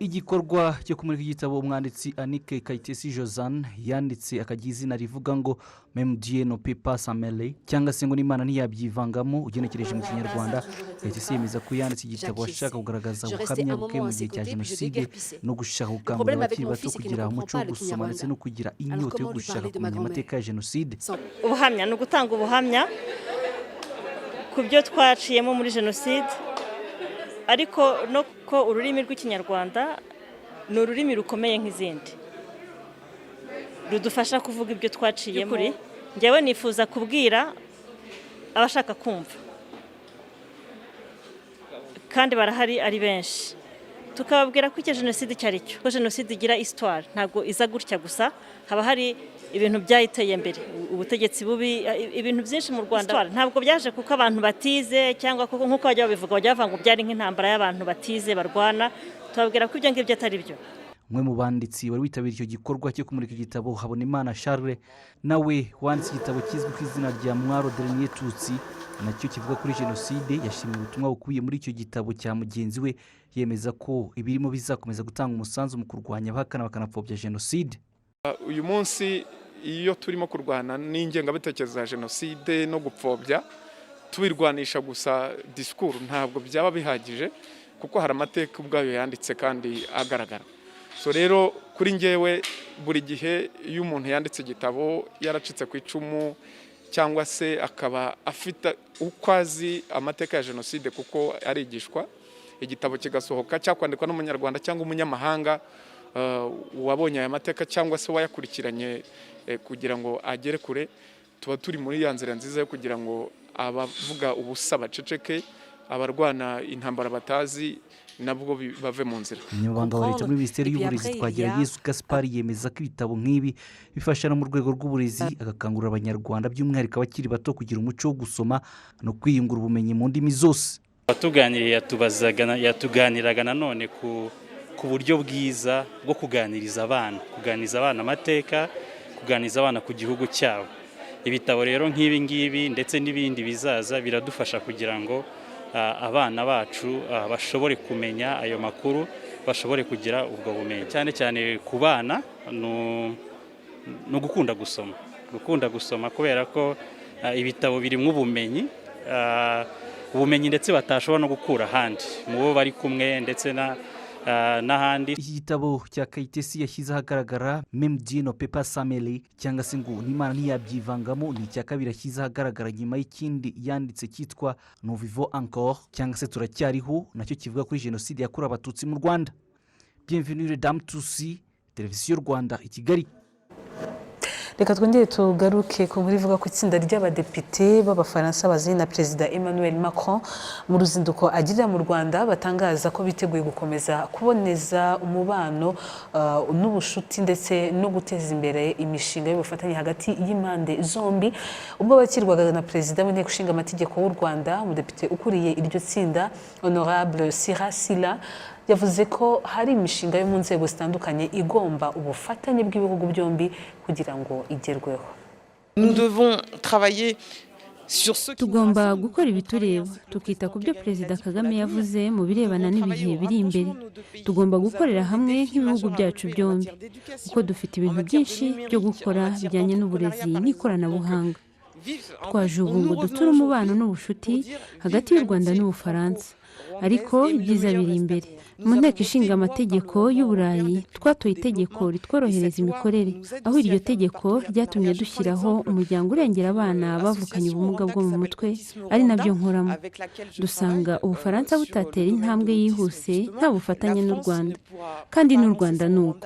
Speaker 5: Igikorwa cyo kumurika igitabo umwanditsi Annick Kayitesi Josiane yanditse akagira izina rivuga ngo Même Dieu ne peut pas s'en mêler, cyangwa se ngo n'Imana ntiyabyivangamo. Ugenekereje mu Kinyarwanda, Kayitesi yemeza ko yanditse igitabo ashaka kugaragaza ubuhamya bwe mu gihe cya Jenoside no gushaka gukangurira abakiri bato kugira umuco wo gusoma ndetse no kugira inyota yo gushaka kumenya amateka ya Jenoside.
Speaker 24: Ubuhamya ni ugutanga ubuhamya ku byo twaciyemo muri Jenoside, ariko no ko ururimi rw'Ikinyarwanda ni ururimi rukomeye nk'izindi, rudufasha kuvuga ibyo twaciyemo. Njyewe nifuza kubwira abashaka kumva kandi barahari ari benshi tukababwira ko icyo jenoside icyo ari cyo ko jenoside igira histoire ntabwo iza gutya gusa haba hari ibintu byayiteye imbere ubutegetsi bubi ibintu byinshi mu Rwanda ntabwo byaje kuko abantu batize cyangwa kuko nkuko bajya babivuga bajya bavuga ngo byari nk'intambara y'abantu batize barwana tubabwira ko ibyo ngibyo atari byo.
Speaker 5: umwe mu banditsi wari witabiriye icyo gikorwa cyo kumurika igitabo Habonimana Charles nawe wanditse igitabo kizwi ku izina rya Mwaro Dernier Tutsi nacyo kivuga kuri jenoside yashimiye ubutumwa bukubiye muri icyo gitabo cya mugenzi we yemeza ko ibirimo bizakomeza gutanga umusanzu mu kurwanya abahakana bakanapfobya jenoside.
Speaker 6: Uyu munsi iyo turimo kurwana n'ingengabitekerezo ya jenoside no gupfobya tubirwanisha gusa disikuru ntabwo byaba bihagije kuko hari amateka ubwayo yanditse kandi agaragara. So rero kuri njyewe buri gihe iyo umuntu yanditse igitabo yaracitse ku icumu cyangwa se akaba afite uko azi amateka ya jenoside kuko arigishwa igitabo kigasohoka cyakwandikwa n'umunyarwanda cyangwa umunyamahanga wabonye aya mateka cyangwa se wayakurikiranye kugira ngo agere kure tuba turi muri ya nzira nziza yo kugira ngo abavuga ubusa baceceke abarwana intambara batazi nabwo bave mu nzira.
Speaker 5: Umunyamabanga wa leta muri minisiteri y'uburezi Twagirayezu Gaspard yemeza ko ibitabo nk'ibi bifasha no mu rwego rw'uburezi agakangurira abanyarwanda by'umwihariko abakiri bato kugira umuco wo gusoma no kwiyungura ubumenyi mu ndimi zose.
Speaker 10: Tuganiriye yatuganiraga nanone ku buryo bwiza bwo kuganiriza abana amateka kuganiriza abana ku gihugu cyabo. Ibitabo rero nk'ibi ngibi ndetse n'ibindi bizaza biradufasha kugira ngo abana bacu bashobore kumenya ayo makuru bashobore kugira ubwo bumenyi cyane cyane ku bana no gukunda gusoma kubera ko ibitabo birimo ubumenyi ndetse batashobora no gukura ahandi mu bo bari kumwe ndetse n'ahandi.
Speaker 5: Iki gitabo cya Kayitesi yashyize ahagaragara Même Dieu ne peut pas s'en mêler cyangwa se ngo n'Imana ntiyabyivangamo ni icya kabiri yashyize ahagaragara nyuma y'ikindi yanditse cyitwa Nous vivons encore cyangwa se turacyariho nacyo kivuga kuri jenoside yakorewe abatutsi mu Rwanda. Bienvenue Dame Tutsi, Televiziyo Rwanda i Kigali.
Speaker 1: Reka twongere tugaruke ku nkuru ivuga ku itsinda ry'abadepite b'abafaransa bazanye na Perezida Emmanuel Macron mu ruzinduko agirira mu Rwanda batangaza ko biteguye gukomeza kuboneza umubano n'ubushuti ndetse no guteza imbere imishinga y'ubufatanye hagati y'impande zombi. Ubwo bakirwaga na Perezida w'Inteko Ishinga Amategeko w'u Rwanda umudepite ukuriye iryo tsinda Honorable Sirasila yavuze ko hari imishinga yo mu nzego zitandukanye igomba ubufatanye bw'ibihugu byombi kugira ngo igerweho.
Speaker 11: Tugomba gukora ibitureba tukita ku byo Perezida Kagame yavuze mu birebana n'ibihe biri imbere. Tugomba gukorera hamwe nk'ibihugu byacu byombi kuko dufite ibintu byinshi byo gukora bijyanye n'uburezi n'ikoranabuhanga. Twaje ubu ngo duture umubano n'ubushuti hagati y'u Rwanda n'Ubufaransa. Ariko ibyiza biri imbere. Mu Nteko Ishinga Amategeko y'u Burayi twatoye itegeko ritworohereza imikorere aho iryo tegeko ryatumye dushyiraho umuryango urengera abana bavukanye ubumuga bwo mu mutwe ari nabyo nkoramo. Dusanga Ubufaransa butatera intambwe yihuse nta bufatanye n'u Rwanda kandi n'u Rwanda nuko.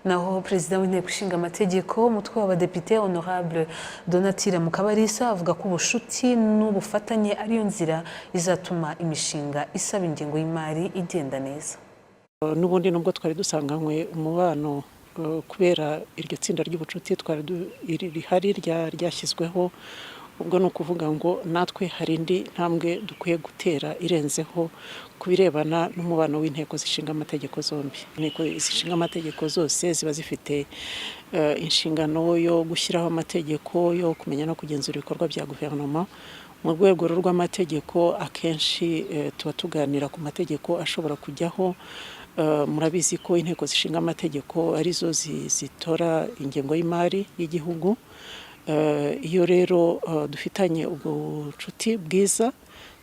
Speaker 1: Naho Perezida w'Inteko Ishinga Amategeko umutwe w'abadepite Honorable Donatille Mukabalisa avuga ko ubushuti n'ubufatanye ariyo nzira izatuma imishinga isaba ingengo y'imari igenda neza.
Speaker 12: N'ubundi nubwo twari dusanganywe umubano kubera iryo tsinda ry'ubucuti twari rihari ryashyizweho ubwo no kuvuga ngo natwe hari indi ntambwe dukwiye gutera irenzeho kubirebana n'umubano w'inteko zishinga amategeko zombi. Inteko zishinga amategeko zose ziba zifite inshingano yo gushyiraho amategeko yo kumenya no kugenzura ibikorwa bya guverinoma. Mu rwego rw'amategeko akenshi tuba tuganira ku mategeko ashobora kujyaho. Murabizi ko inteko zishinga amategeko arizo zitora ingengo y'imari y'igihugu. Iyo rero dufitanye ubwo bucuti bwiza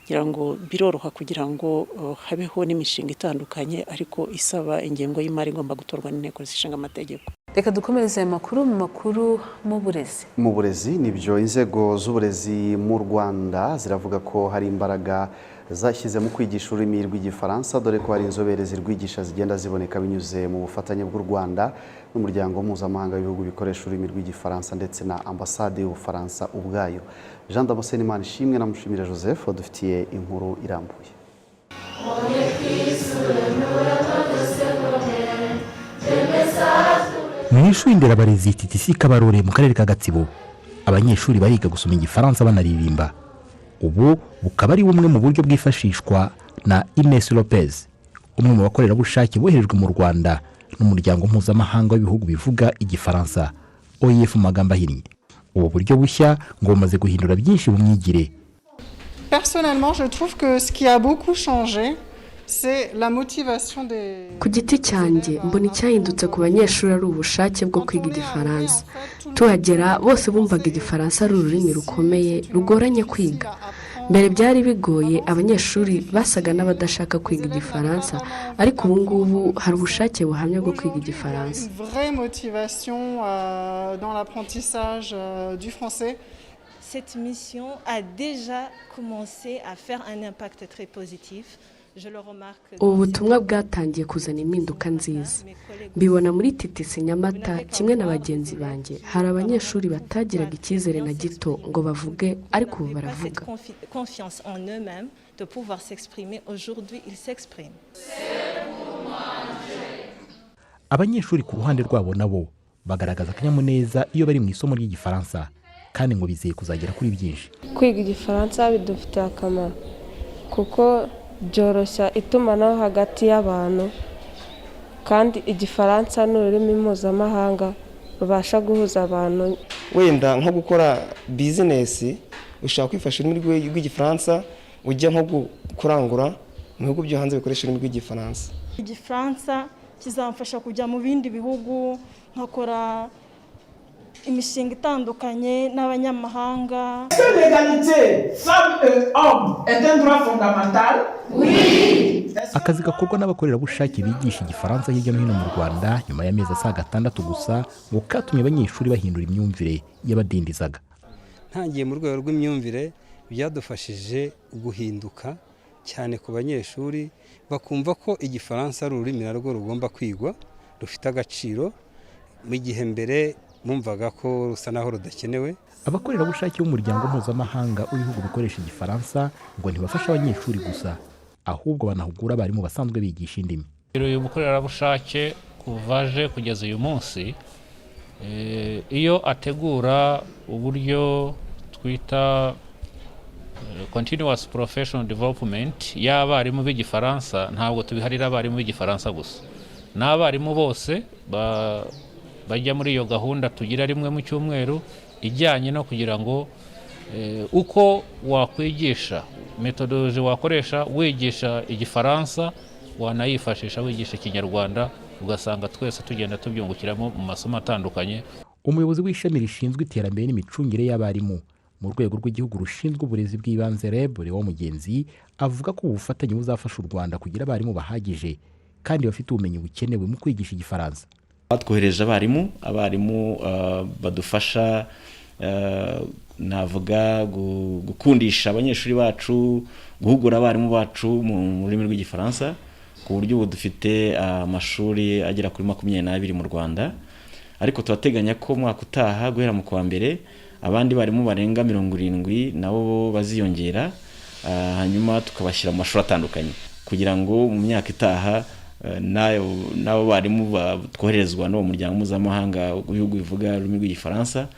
Speaker 12: kugira ngo biroroha kugira ngo habeho n'imishinga itandukanye ariko isaba ingengo y'imari igomba gutorwa n'inteko zishinga amategeko.
Speaker 1: Reka dukomereze amakuru mu burezi.
Speaker 2: Mu burezi nibyo inzego z'uburezi mu Rwanda ziravuga ko hari imbaraga zashyize mu kwigisha ururimi rw'igifaransa dore ko hari inzobere zirwigisha zigenda ziboneka binyuze mu bufatanye bw'u Rwanda n'umuryango mpuzamahanga w'ibihugu bikoresha ururimi rw'igifaransa ndetse na ambasade y'Ubufaransa ubwayo. Jean Damascene Manishimwe na Mushimire Joseph dufitiye inkuru irambuye.
Speaker 3: Mu ishuri nderabarezi TTC Kabarore mu karere ka Gatsibo abanyeshuri bariga gusoma igifaransa banaririmba. Ubu bukaba ari bumwe mu buryo bwifashishwa na Ines Lopez, umwe mu bakorerabushake boherejwe mu Rwanda n'umuryango mpuzamahanga w'ibihugu bivuga igifaransa OIF mu magambo ahinnye. Ubu buryo bushya ngo bumaze guhindura byinshi mu myigire.
Speaker 7: Personnellement, je trouve que ce qui a beaucoup changé, c'est la motivation des...
Speaker 8: Ku giti cyanjye mbona icyahindutse ku banyeshuri ari ubushake bwo kwiga igifaransa. Tuhagera bose bumvaga igifaransa ari ururimi rukomeye rugoranye kwiga. Mbere byari bigoye, abanyeshuri basaga n'abadashaka kwiga igifaransa, ariko ubu ngubu hari ubushake buhamye bwo kwiga igifaransa.
Speaker 7: Une vraie motivation dans l'apprentissage du français.
Speaker 24: Cette mission a déjà commencé à faire un impact très positif.
Speaker 8: Ubu butumwa bwatangiye kuzana impinduka nziza. Mbibona muri TTC Nyamata kimwe na bagenzi banjye. Hari abanyeshuri batagiraga icyizere na gito ngo bavuge, ariko ubu baravuga.
Speaker 24: Confiance en eux-mêmes de pouvoir s'exprimer. Aujourd'hui, ils s'expriment.
Speaker 3: Abanyeshuri ku ruhande rwabo nabo bagaragaza akanyamuneza iyo bari mu isomo ry'igifaransa, kandi ngo bizeye kuzagera kuri byinshi.
Speaker 9: Kwiga igifaransa bidufitiye akamaro kuko byoroshya itumanaho hagati y'abantu, kandi igifaransa ni ururimi mpuzamahanga rubasha guhuza abantu.
Speaker 13: Wenda nko gukora bizinesi ushaka kwifasha ururimi rw'igifaransa, ujya nko kurangura mu bihugu byo hanze bikoresha ururimi rw'igifaransa.
Speaker 25: Igifaransa kizamfasha kujya mu bindi bihugu nkakora imishinga itandukanye n'abanyamahanga.
Speaker 3: Akazi gakorwa n'abakorerabushake bigisha igifaransa hirya no hino mu Rwanda nyuma y'amezi asaga 6 gusa ngo katumye abanyeshuri bahindura imyumvire y'abadindizaga.
Speaker 26: Ntangiye mu rwego rw'imyumvire byadufashije guhinduka cyane ku banyeshuri, bakumva ko igifaransa ari ururimi narwo rugomba kwigwa, rufite agaciro. Mu gihe mbere bumvaga ko rusa naho rudakenewe.
Speaker 3: Abakorerabushake b'umuryango mpuzamahanga w'ibihugu bikoresha igifaransa ngo ntibafasha abanyeshuri gusa, ahubwo banahugura abarimu basanzwe bigisha indimi.
Speaker 27: Uyu mukorerabushake kuvaje kugeza uyu munsi, iyo ategura uburyo twita continuous professional development y'abarimu b'igifaransa, ntabwo tubiharira abarimu b'igifaransa gusa, n'abarimu bose bajya muri iyo gahunda tugira rimwe mu cyumweru ijyanye no kugira ngo uko wakwigisha, metodoloji wakoresha wigisha igifaransa wanayifashisha wigisha ikinyarwanda, ugasanga twese tugenda tubyungukiramo mu masomo atandukanye.
Speaker 3: Umuyobozi w'ishami rishinzwe iterambere n'imicungire y'abarimu mu rwego rw'igihugu rushinzwe uburezi bw'ibanze REB Leon Mugenzi avuga ko ubufatanye buzafasha u Rwanda kugira abarimu bahagije kandi bafite ubumenyi bukenewe mu kwigisha igifaransa.
Speaker 28: Twohereje abarimu badufasha navuga gukundisha abanyeshuri bacu, guhugura abarimu bacu mu rurimi rw'igifaransa, ku buryo ubu dufite amashuri agera kuri 22 mu Rwanda, ariko turateganya ko mwaka utaha guhera mu kwa mbere abandi barimu barenga 70 nabo baziyongera, hanyuma tukabashyira mu mashuri atandukanye kugira ngo mu myaka itaha nabo barimu twoherezwa no mu muryango mpuzamahanga w'ibihugu bivuga ururimi rw'igifaransa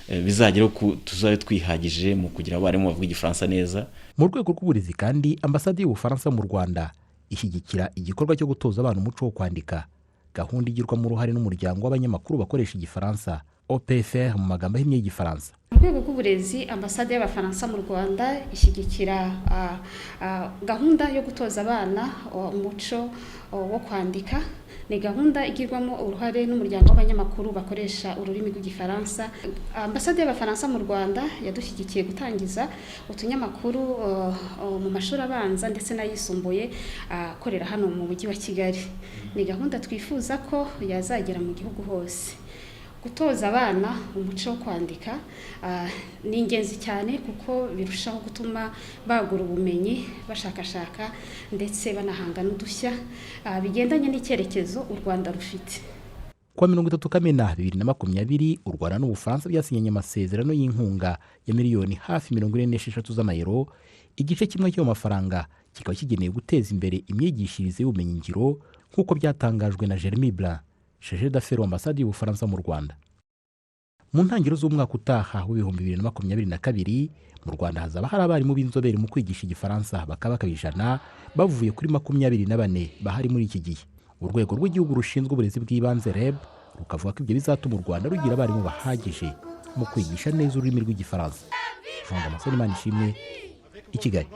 Speaker 28: bizagera tuzabe twihagije mu kugira abarimu bavuga igifaransa neza.
Speaker 3: Mu rwego rw'uburezi kandi ambasade y'Ubufaransa mu Rwanda ishyigikira igikorwa cyo gutoza abantu umuco wo kwandika, gahunda igirwamo uruhare n'umuryango w'abanyamakuru bakoresha igifaransa OPFR mu magambo ahinnye y'igifaransa.
Speaker 29: Mu rwego rw'uburezi ambasade y'Abafaransa mu Rwanda ishyigikira gahunda yo gutoza abana umuco wo kwandika. Ni gahunda igirwamo uruhare n'umuryango w'abanyamakuru bakoresha ururimi rw'igifaransa. Ambasade y'Abafaransa mu Rwanda yadushyigikiye gutangiza utunyamakuru mu mashuri abanza ndetse n'ayisumbuye akorera hano mu mujyi wa Kigali. Ni gahunda twifuza ko yazagera mu gihugu hose, gutoza abana umuco wo kwandika ni ingenzi cyane kuko birushaho gutuma bagura ubumenyi bashakashaka ndetse banahanga n'udushya bigendanye n'icyerekezo u Rwanda rufite.
Speaker 3: Kuwa 30 Kamena 2020 u Rwanda n'Ubufaransa byasinyanye amasezerano y'inkunga ya miliyoni hafi 46 z'amayero. Igice kimwe cy'ayo mafaranga kikaba kigenewe guteza imbere imyigishirize y'ubumenyi ngiro nk'uko byatangajwe na Jeremy Blanc, chargé d'affaires w'ambasade y'Ubufaransa mu Rwanda. Mu ntangiriro z'umwaka utaha w'ibihumbi 2022 mu Rwanda hazaba hari abarimu b'inzobere mu kwigisha igifaransa bakaba 100 bavuye kuri 24 bahari muri iki gihe. Urwego rw'igihugu rushinzwe uburezi bw'ibanze REB rukavuga ko ibyo bizatuma u Rwanda rugira abarimu bahagije mu kwigisha neza ururimi rw'igifaransa. Jean Damascene Manishimwe, i Kigali.